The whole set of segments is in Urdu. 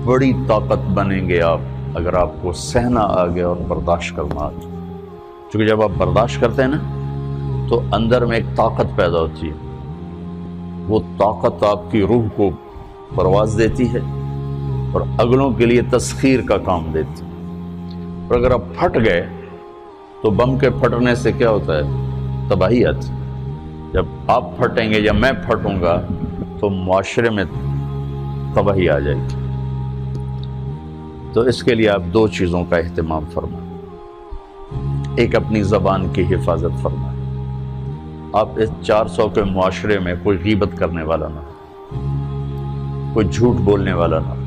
بڑی طاقت بنیں گے آپ اگر آپ کو سہنا آ گیا اور برداشت کرنا آ گیا. چونکہ جب آپ برداشت کرتے ہیں نا تو اندر میں ایک طاقت پیدا ہوتی ہے. وہ طاقت آپ کی روح کو پرواز دیتی ہے اور اگلوں کے لیے تسخیر کا کام دیتی ہے. اور اگر آپ پھٹ گئے تو بم کے پھٹنے سے کیا ہوتا ہے؟ تباہی آتی. جب آپ پھٹیں گے یا میں پھٹوں گا تو معاشرے میں تباہی آ جائے گی. تو اس کے لیے آپ دو چیزوں کا اہتمام فرمائیں. ایک اپنی زبان کی حفاظت فرمائیں. آپ اس 400 کے معاشرے میں کوئی غیبت کرنے والا نہ ہو، کوئی جھوٹ بولنے والا نہ ہو،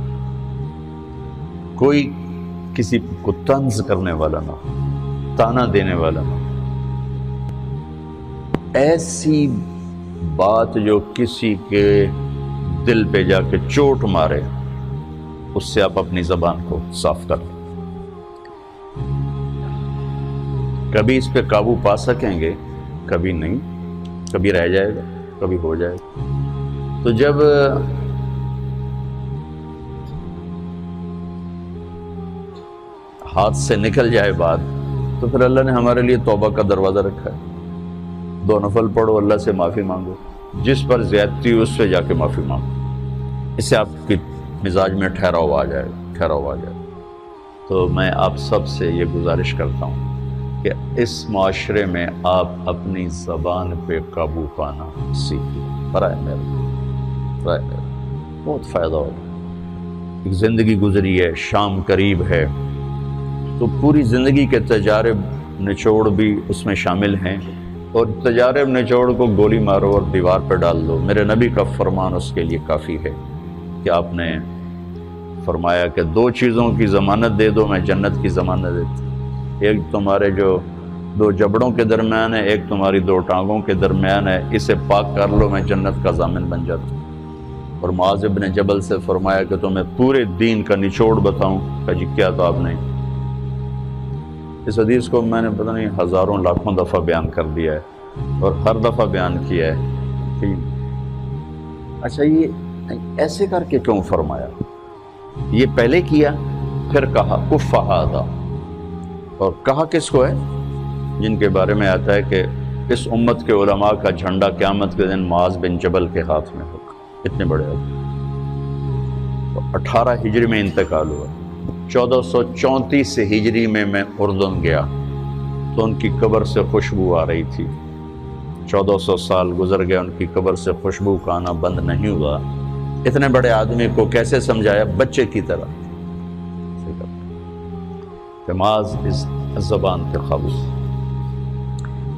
کوئی کسی کو طنز کرنے والا نہ ہو، تانا دینے والا نہ ہو. ایسی بات جو کسی کے دل پہ جا کے چوٹ مارے اس سے آپ اپنی زبان کو صاف کر لیں. کبھی اس پہ قابو پا سکیں گے، کبھی نہیں، کبھی رہ جائے گا، کبھی ہو جائے گا. تو جب ہاتھ سے نکل جائے بات تو پھر اللہ نے ہمارے لیے توبہ کا دروازہ رکھا ہے. 2 نفل پڑھو، اللہ سے معافی مانگو، جس پر زیادتی اس سے جا کے معافی مانگو. اس سے آپ کی مزاج میں ٹھہراؤ آ جائے گا. تو میں آپ سب سے یہ گزارش کرتا ہوں کہ اس معاشرے میں آپ اپنی زبان پہ قابو پانا سیکھیں. برائے میرا بہت فائدہ ہوگا. ایک زندگی گزری ہے، شام قریب ہے، تو پوری زندگی کے تجارب نچوڑ بھی اس میں شامل ہیں. اور تجارب نچوڑ کو گولی مارو اور دیوار پہ ڈال دو. میرے نبی کا فرمان اس کے لیے کافی ہے کہ آپ نے فرمایا کہ 2 چیزوں کی ضمانت دے دو، میں جنت کی ضمانت دیتا. ایک تمہارے جو 2 جبڑوں کے درمیان ہے، ایک تمہاری 2 ٹانگوں کے درمیان ہے، اسے پاک کر لو، میں جنت کا ضامن بن جاتا. اور معاذ بن جبل سے فرمایا کہ تمہیں پورے دین کا نچوڑ بتاؤں. کہ جی کیا؟ تو آپ نے اس حدیث کو میں نے پتہ نہیں ہزاروں لاکھوں دفعہ بیان کر دیا ہے اور ہر دفعہ بیان کیا ہے کہ اچھا یہ ایسے کر کے کیوں فرمایا؟ یہ پہلے کیا پھر کہا کف ھذا. اور کہا کس کو ہے؟ جن کے بارے میں آتا ہے کہ اس امت کے علماء کا جھنڈا قیامت کے دن معاذ بن جبل کے ہاتھ میں ہوگا. اتنے بڑے آدمی. تو 18 ہجری میں انتقال ہوا. 1434 ہجری میں اردن گیا تو ان کی قبر سے خوشبو آ رہی تھی. 1400 سال گزر گئے، ان کی قبر سے خوشبو کا آنا بند نہیں ہوا. اتنے بڑے آدمی کو کیسے سمجھایا؟ بچے کی طرح. معاذ اس زبان کے قابو.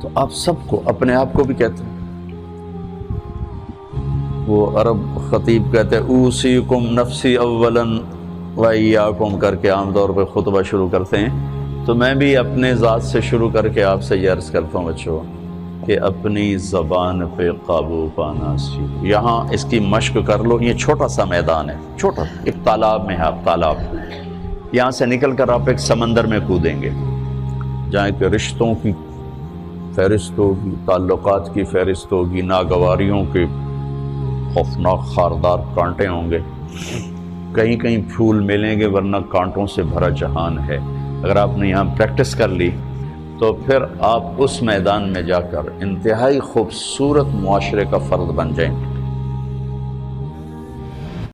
تو آپ سب کو، اپنے آپ کو بھی کہتے ہیں. وہ عرب خطیب کہتے ہیں اوصیکم نفسی اولا وایاکم کر کے عام طور پہ خطبہ شروع کرتے ہیں. تو میں بھی اپنے ذات سے شروع کر کے آپ سے یہ عرض کرتا ہوں بچوں کہ اپنی زبان پہ قابو پانا سیکھو. یہاں اس کی مشق کر لو. یہ چھوٹا سا میدان ہے، چھوٹا ایک تالاب میں ہے. آپ تالاب، یہاں سے نکل کر آپ ایک سمندر میں کودیں گے جہاں کہ رشتوں کی فہرست ہوگی، تعلقات کی فہرست ہوگی، ناگواریوں کے خوفناک خاردار کانٹے ہوں گے. کہیں کہیں پھول ملیں گے ورنہ کانٹوں سے بھرا جہان ہے. اگر آپ نے یہاں پریکٹس کر لی تو پھر آپ اس میدان میں جا کر انتہائی خوبصورت معاشرے کا فرد بن جائیں گے.